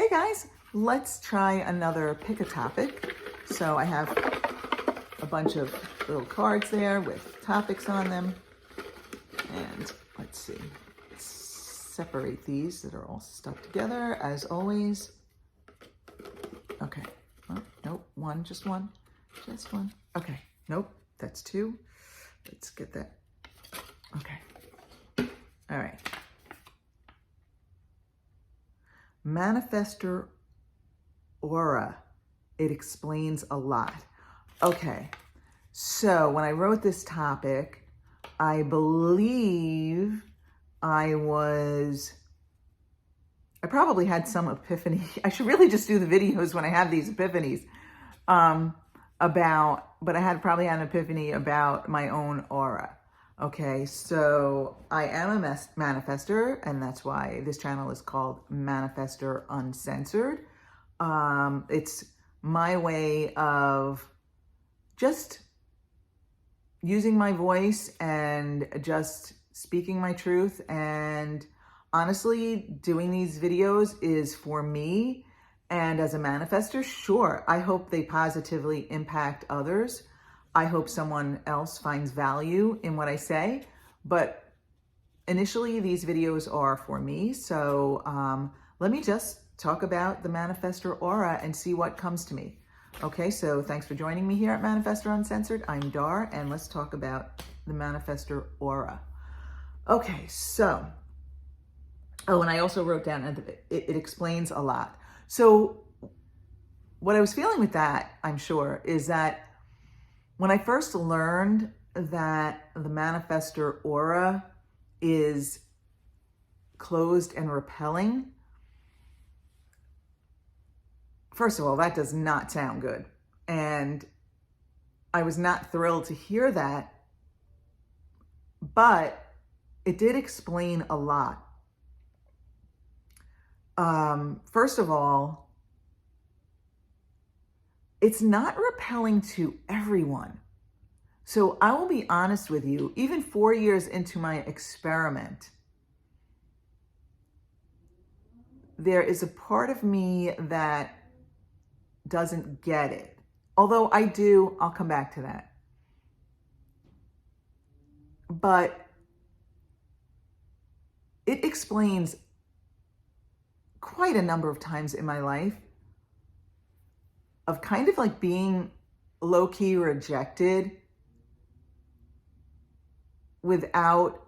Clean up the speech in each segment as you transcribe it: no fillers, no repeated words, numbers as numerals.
Hey guys, let's try another pick a topic. So I have a bunch of little cards there with topics on them. And let's see, separate these that are all stuck together as always. Okay, oh, nope, just one. Okay, nope, that's two. Let's get that. Okay, all right. Manifestor aura. It explains a lot. Okay, so when I wrote this topic, I believe I probably had some epiphany. I should really just do the videos when I have these epiphanies but I probably had an epiphany about my own aura. Okay, so I am a manifestor, and that's why this channel is called Manifestor Uncensored. It's my way of just using my voice and just speaking my truth. And honestly, doing these videos is for me. And as a manifestor, sure, I hope they positively impact others. I hope someone else finds value in what I say. But initially, these videos are for me. So let me just talk about the Manifestor aura and see what comes to me. Okay, so thanks for joining me here at Manifestor Uncensored. I'm Dar, and let's talk about the Manifestor aura. Okay, so, oh, and I also wrote down, it explains a lot. So what I was feeling with that, I'm sure, is that when I first learned that the Manifestor aura is closed and repelling, first of all, that does not sound good. And I was not thrilled to hear that, but it did explain a lot. First of all, it's not repelling to everyone. So I will be honest with you, even 4 years into my experiment, there is a part of me that doesn't get it. Although I do, I'll come back to that. But it explains quite a number of times in my life of kind of like being low-key rejected without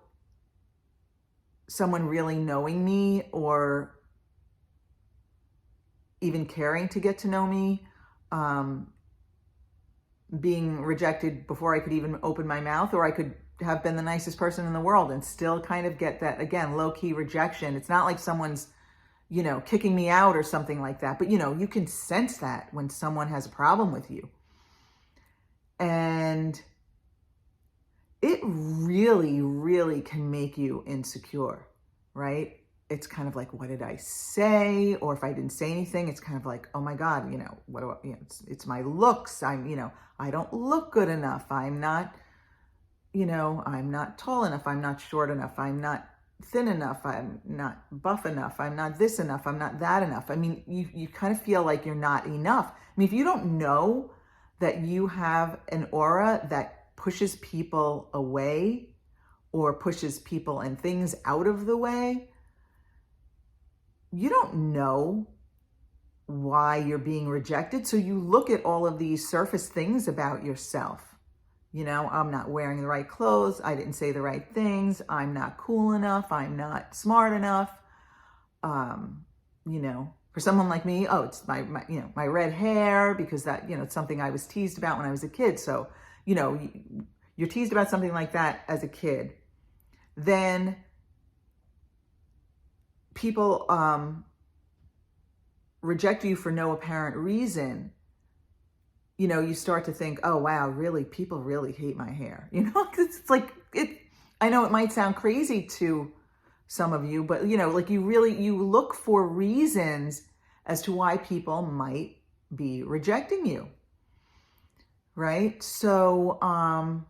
someone really knowing me or even caring to get to know me, being rejected before I could even open my mouth, or I could have been the nicest person in the world and still kind of get that, again, low-key rejection. It's not like someone's, kicking me out or something like that, but you can sense that when someone has a problem with you. And it really, really can make you insecure, right? It's kind of like, what did I say? Or if I didn't say anything, it's kind of like, oh my God, what do I, it's my looks. I don't look good enough. I'm not tall enough. I'm not short enough. I'm not thin enough. I'm not buff enough. I'm not this enough. I'm not that enough. I mean, you kind of feel like you're not enough. I mean, if you don't know that you have an aura that pushes people away or pushes people and things out of the way, you don't know why you're being rejected. So you look at all of these surface things about yourself. I'm not wearing the right clothes. I didn't say the right things. I'm not cool enough. I'm not smart enough. For someone like me, oh, it's my red hair, because that, it's something I was teased about when I was a kid. So, you're teased about something like that as a kid. Then people reject you for no apparent reason. You start to think, oh, wow, really, people really hate my hair. It's like, I know it might sound crazy to some of you, but, like you look for reasons as to why people might be rejecting you, right? So, I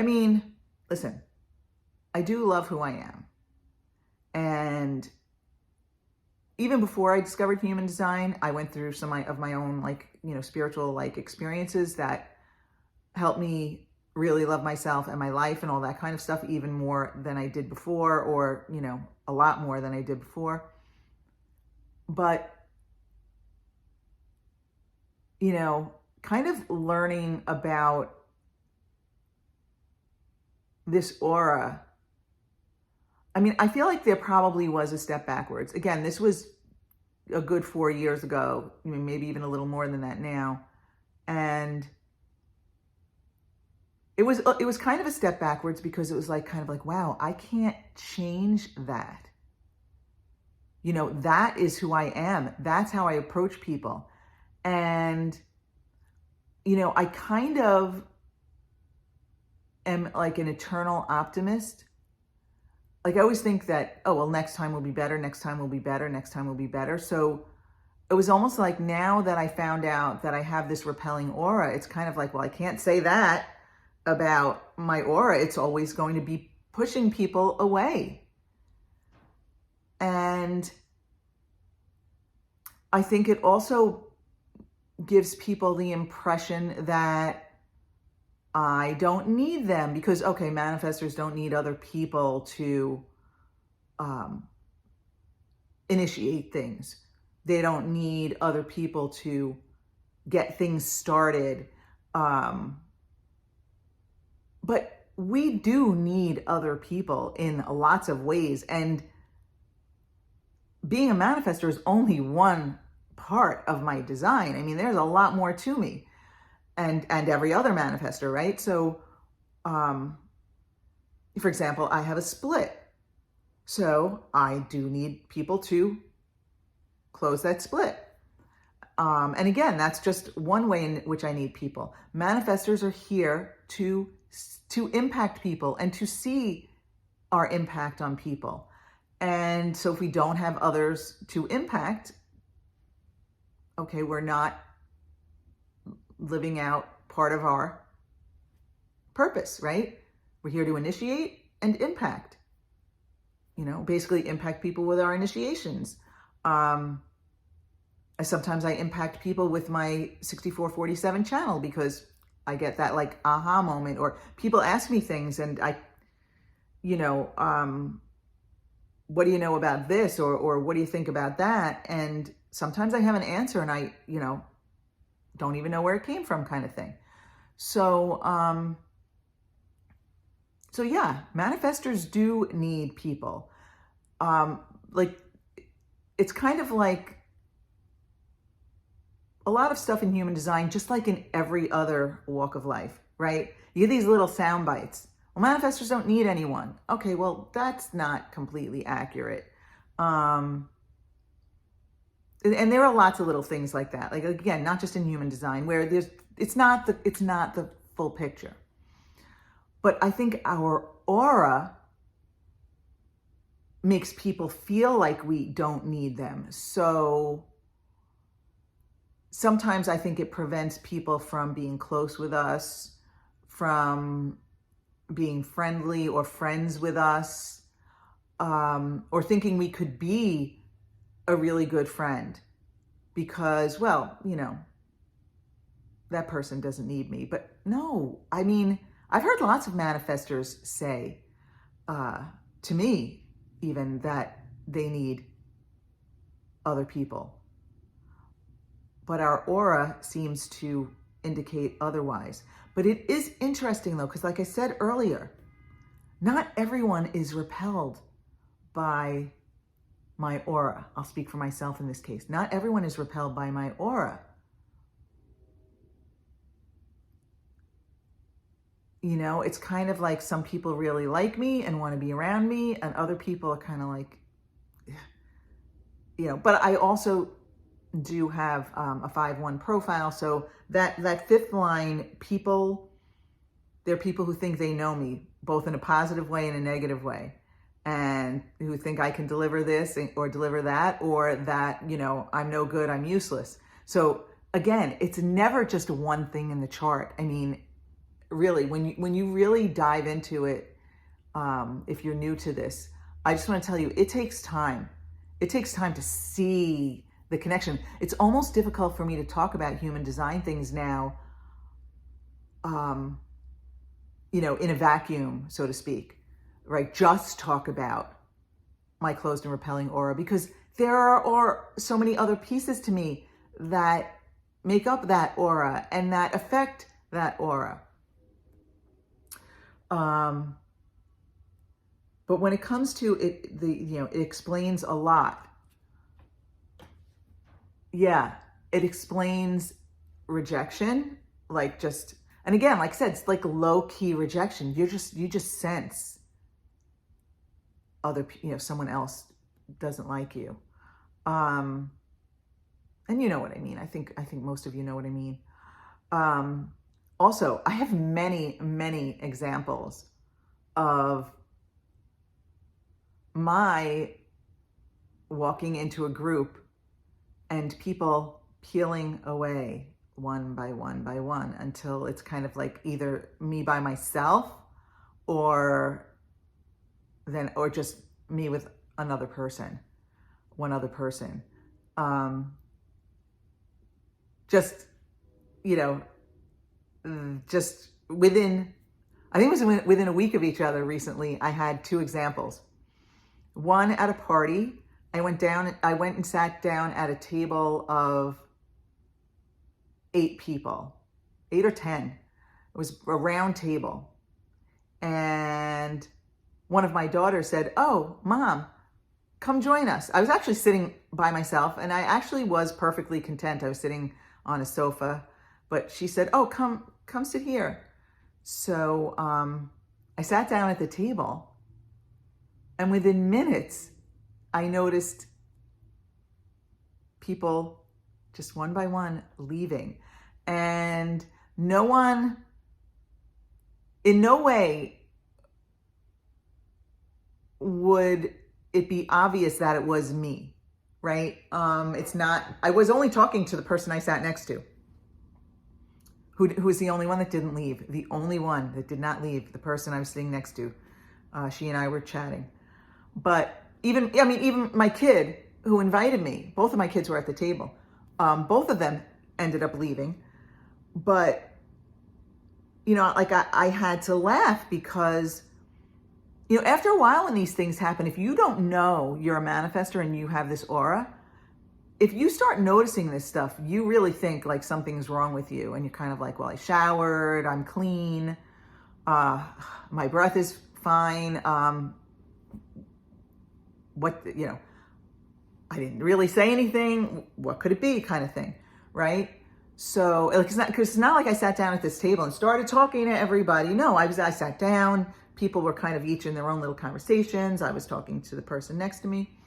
mean, listen, I do love who I am. And even before I discovered human design, I went through some of my own, like, spiritual, like, experiences that helped me really love myself and my life and all that kind of stuff, even more than I did before, or, a lot more than I did before. But, kind of learning about this aura, I mean, I feel like there probably was a step backwards. Again, this was a good 4 years ago, maybe even a little more than that now. And it was kind of a step backwards, because it was like, kind of like, wow, I can't change that. That is who I am. That's how I approach people. And, I kind of am like an eternal optimist. Like, I always think that, oh, well, next time will be better, next time will be better, next time will be better. So it was almost like, now that I found out that I have this repelling aura, it's kind of like, well, I can't say that about my aura. It's always going to be pushing people away. And I think it also gives people the impression that I don't need them, because, okay, manifestors don't need other people to initiate things. They don't need other people to get things started. But we do need other people in lots of ways. And being a manifestor is only one part of my design. I mean, there's a lot more to me, and every other manifestor, right? So, for example, I have a split. So I do need people to close that split. And again, that's just one way in which I need people. Manifestors are here to impact people and to see our impact on people. And so if we don't have others to impact, okay, we're not living out part of our purpose, right? We're here to initiate and impact. Basically impact people with our initiations. Sometimes I impact people with my 6447 channel, because I get that like aha moment, or people ask me things and I, what do you know about this? Or what do you think about that? And sometimes I have an answer and I, don't even know where it came from, kind of thing. So, so yeah, manifestors do need people. Like, it's kind of like a lot of stuff in human design, just like in every other walk of life, right? You get these little sound bites. Well, manifestors don't need anyone. Okay, well, that's not completely accurate. And there are lots of little things like that. Like, again, not just in human design, where it's not the full picture. But I think our aura makes people feel like we don't need them. So sometimes I think it prevents people from being close with us, from being friendly or friends with us, or thinking we could be a really good friend because, well, that person doesn't need me. But no, I mean, I've heard lots of manifestors say to me even that they need other people. But our aura seems to indicate otherwise. But it is interesting though, because like I said earlier, not everyone is repelled by my aura. I'll speak for myself in this case. Not everyone is repelled by my aura. It's kind of like some people really like me and want to be around me, and other people are kind of like, but I also do have a 5-1 profile. So that fifth line, there are people who think they know me, both in a positive way and a negative way, and who think I can deliver this or deliver that, or that, I'm no good, I'm useless. So again, it's never just one thing in the chart. I mean, really, when you really dive into it, if you're new to this, I just want to tell you, it takes time. It takes time to see the connection. It's almost difficult for me to talk about human design things now, in a vacuum, so to speak, right? Just talk about my closed and repelling aura, because there are so many other pieces to me that make up that aura and that affect that aura. But when it comes to it, it explains a lot. Yeah, it explains rejection, and again, like I said, it's like low key rejection. You just sense someone else doesn't like you. And you know what I mean. I think most of you know what I mean. Also, I have many, many examples of my walking into a group and people peeling away one by one by one until it's kind of like either me by myself or just me with one other person. Just within, I think it was within a week of each other recently, I had two examples. One at a party, I went and sat down at a table of 8 people, 8 or 10. It was a round table. And one of my daughters said, "Oh, Mom, come join us." I was actually sitting by myself, and I actually was perfectly content. I was sitting on a sofa, but she said, "Oh, come sit here." So I sat down at the table, and within minutes, I noticed people just one by one leaving, and in no way would it be obvious that it was me, right? It's not, I was only talking to the person I sat next to, who was the only one that didn't leave, the only one that did not leave, the person I was sitting next to. She and I were chatting. But even my kid who invited me, both of my kids were at the table. Both of them ended up leaving. But, I had to laugh because, after a while when these things happen, if you don't know you're a manifestor and you have this aura, if you start noticing this stuff, you really think like something's wrong with you. And you're kind of like, well, I showered, I'm clean, my breath is fine. I didn't really say anything. What could it be, kind of thing, right? So it's not like I sat down at this table and started talking to everybody. No, I sat down. People were kind of each in their own little conversations. I was talking to the person next to me.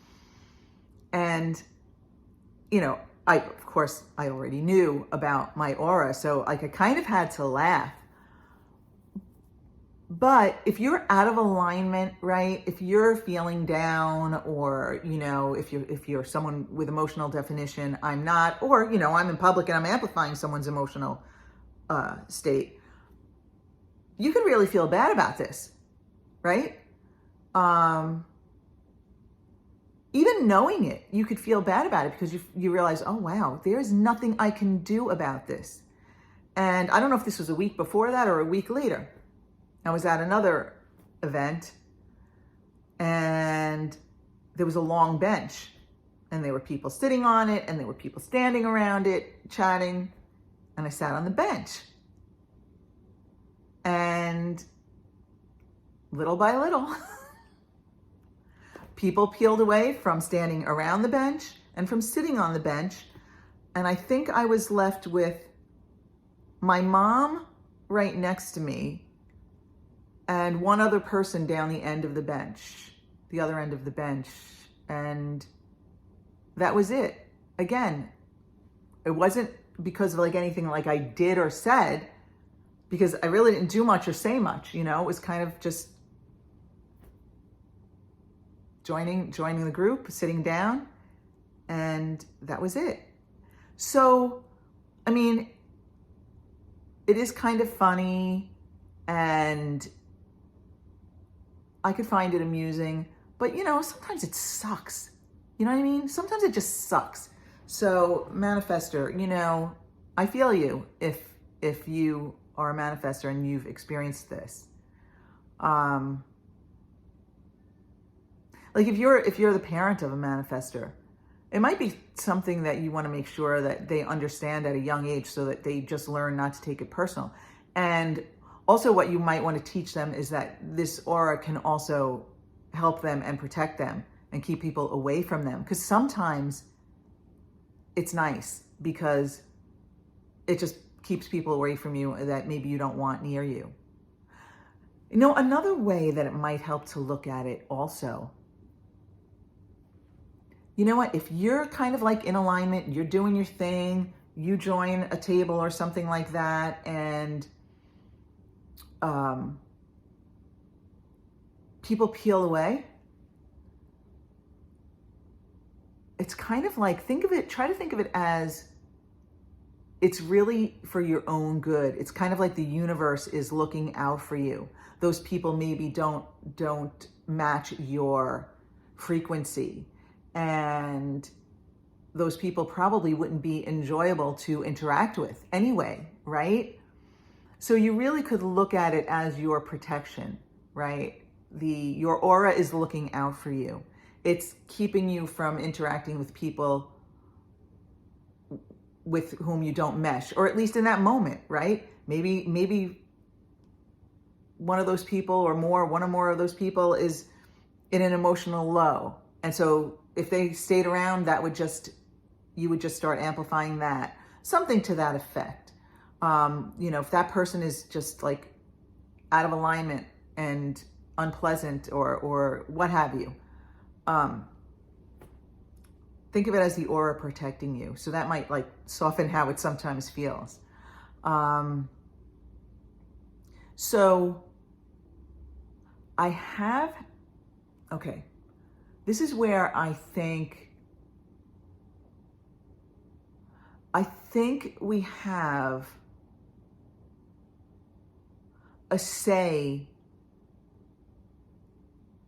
And, of course, I already knew about my aura. So I kind of had to laugh. But if you're out of alignment, right? If you're feeling down, or, if you're someone with emotional definition, I'm not, or, I'm in public and I'm amplifying someone's emotional state, you could really feel bad about this, right? Even knowing it, you could feel bad about it because you realize, oh, wow, there's nothing I can do about this. And I don't know if this was a week before that or a week later. I was at another event and there was a long bench and there were people sitting on it and there were people standing around it chatting, and I sat on the bench. And little by little, people peeled away from standing around the bench and from sitting on the bench. And I think I was left with my mom right next to me and one other person down the other end of the bench. And that was it. Again, it wasn't because of anything I did or said, because I really didn't do much or say much, it was kind of just joining the group, sitting down, and that was it. So, it is kind of funny, and I could find it amusing, But, sometimes it sucks. You know what I mean? Sometimes it just sucks. So manifestor, I feel you if you are a manifestor and you've experienced this. Like if you're the parent of a manifestor, it might be something that you want to make sure that they understand at a young age so that they just learn not to take it personal. And also what you might want to teach them is that this aura can also help them and protect them and keep people away from them. Because sometimes it's nice because it just keeps people away from you that maybe you don't want near you. Another way that it might help to look at it also, you know what? If you're kind of like in alignment, you're doing your thing, you join a table or something like that, and people peel away, it's kind of like, try to think of it as it's really for your own good. It's kind of like the universe is looking out for you. Those people maybe don't match your frequency, and those people probably wouldn't be enjoyable to interact with anyway, right? So you really could look at it as your protection, right? Your aura is looking out for you. It's keeping you from interacting with people with whom you don't mesh, or at least in that moment, right? Maybe one of those people one or more of those people is in an emotional low. And so if they stayed around, you would just start amplifying that, something to that effect. If that person is just like out of alignment and unpleasant or what have you, think of it as the aura protecting you. So that might like soften how it sometimes feels. So this is where I think we have a say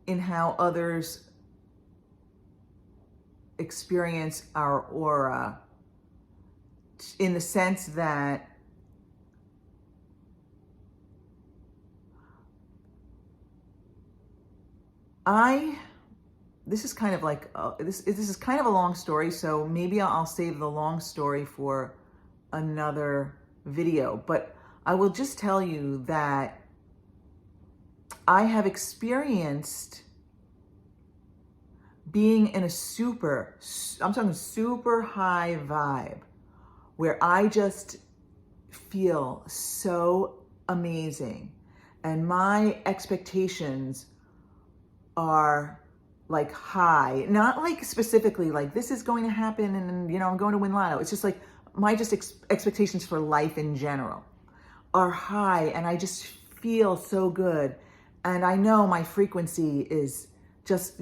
in how others experience our aura, in the sense that this is kind of like this is kind of a long story, so maybe I'll save the long story for another video, but I will just tell you that I have experienced being in I'm talking super high vibe, where I just feel so amazing, and my expectations are like high, not like specifically like this is going to happen and I'm going to win lotto. It's just like my expectations for life in general are high, and I just feel so good, and I know my frequency is just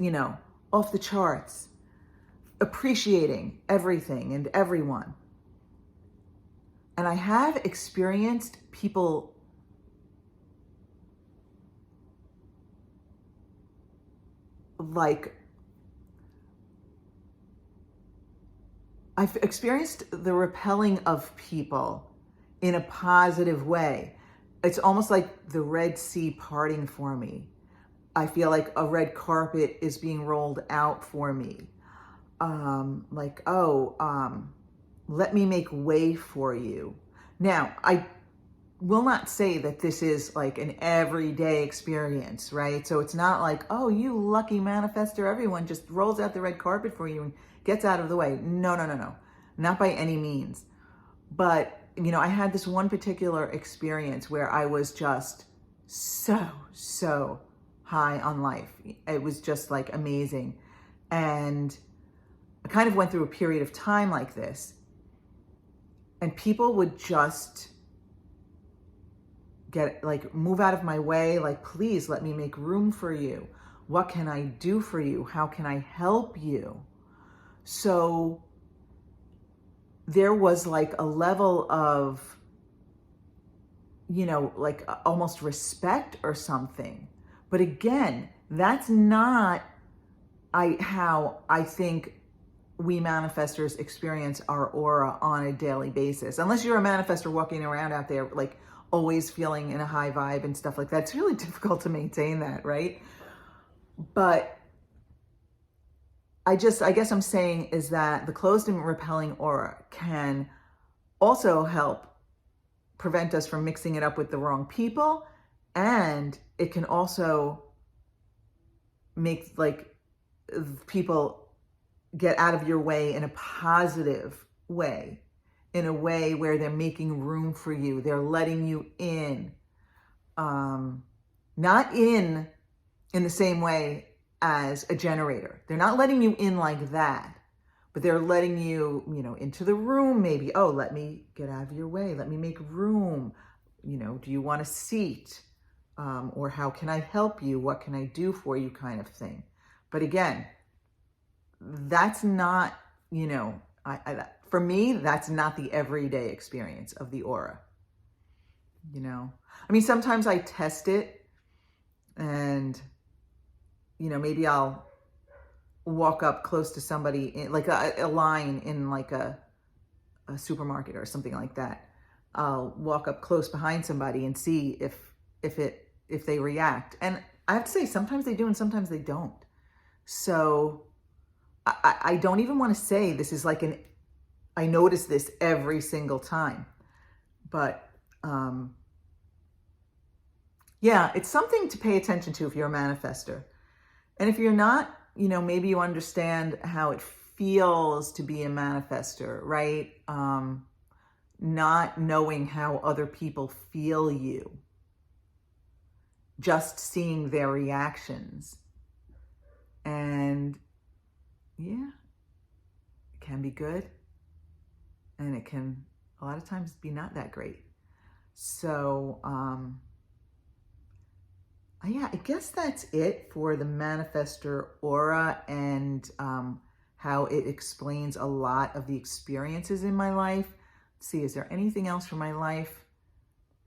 off the charts, appreciating everything and everyone. And I have experienced people I've experienced the repelling of people in a positive way. It's almost like the Red Sea parting for me. I feel like a red carpet is being rolled out for me. Let me make way for you. Now, I will not say that this is like an everyday experience, right? So it's not like, oh, you lucky manifestor, everyone just rolls out the red carpet for you and gets out of the way. No. Not by any means. But, I had this one particular experience where I was just so high on life. It was just like amazing. And I kind of went through a period of time like this, and people would just move out of my way, like, please let me make room for you. What can I do for you? How can I help you? So there was like a level of, like almost respect or something. But again, that's not how I think we manifestors experience our aura on a daily basis. Unless you're a manifestor walking around out there, like always feeling in a high vibe and stuff like that, it's really difficult to maintain that, right? But I guess I'm saying is that the closed and repelling aura can also help prevent us from mixing it up with the wrong people. And it can also make like people get out of your way in a positive way, in a way where they're making room for you. They're letting you in, not in the same way as a generator. They're not letting you in like that, but they're letting you, into the room maybe. Oh, let me get out of your way. Let me make room. Do you want a seat? Or how can I help you? What can I do for you kind of thing. But again, that's not, for me, that's not the everyday experience of the aura. I mean, sometimes I test it and, maybe I'll walk up close to somebody in like a line in like a supermarket or something like that. I'll walk up close behind somebody and see if they react. And I have to say, sometimes they do and sometimes they don't. So I don't even want to say this is like I notice this every single time. But yeah, it's something to pay attention to if you're a manifestor. And if you're not, maybe you understand how it feels to be a manifestor, right? Not knowing how other people feel you. Just seeing their reactions. And yeah, it can be good. And it can, a lot of times, be not that great. So, yeah, I guess that's it for the manifestor aura and how it explains a lot of the experiences in my life. Let's see, is there anything else from my life?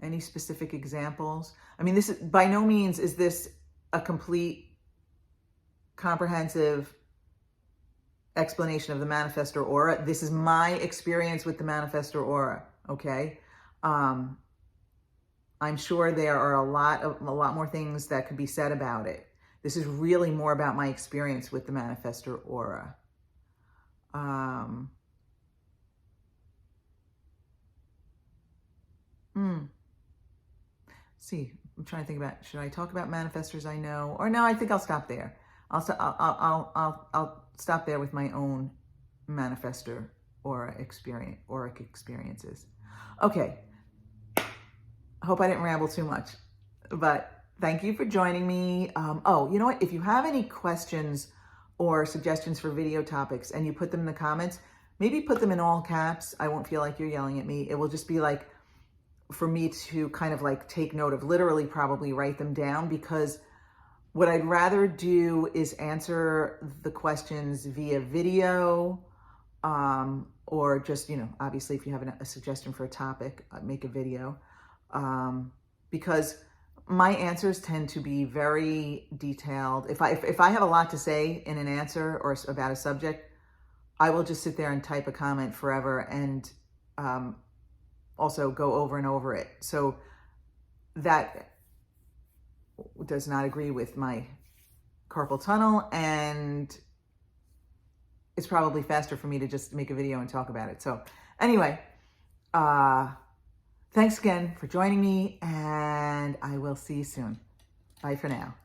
Any specific examples? I mean, this is, by no means is this a complete, comprehensive explanation of the manifestor aura. This is my experience with the manifestor aura, okay? I'm sure there are a lot more things that could be said about it. This is really more about my experience with the manifestor aura. See, I'm trying to think about, should I talk about manifestors I know? Or no, I think I'll stop there. I'll stop there with my own manifestor auric experiences. Okay. I hope I didn't ramble too much, but thank you for joining me. Oh, you know what? If you have any questions or suggestions for video topics and you put them in the comments, maybe put them in all caps. I won't feel like you're yelling at me. It will just be like, for me to kind of like take note of, literally probably write them down, because what I'd rather do is answer the questions via video, or just, obviously if you have a suggestion for a topic, make a video, because my answers tend to be very detailed. If I have a lot to say in an answer or about a subject, I will just sit there and type a comment forever and also go over and over it. So that does not agree with my carpal tunnel, and it's probably faster for me to just make a video and talk about it. So anyway, thanks again for joining me, and I will see you soon. Bye for now.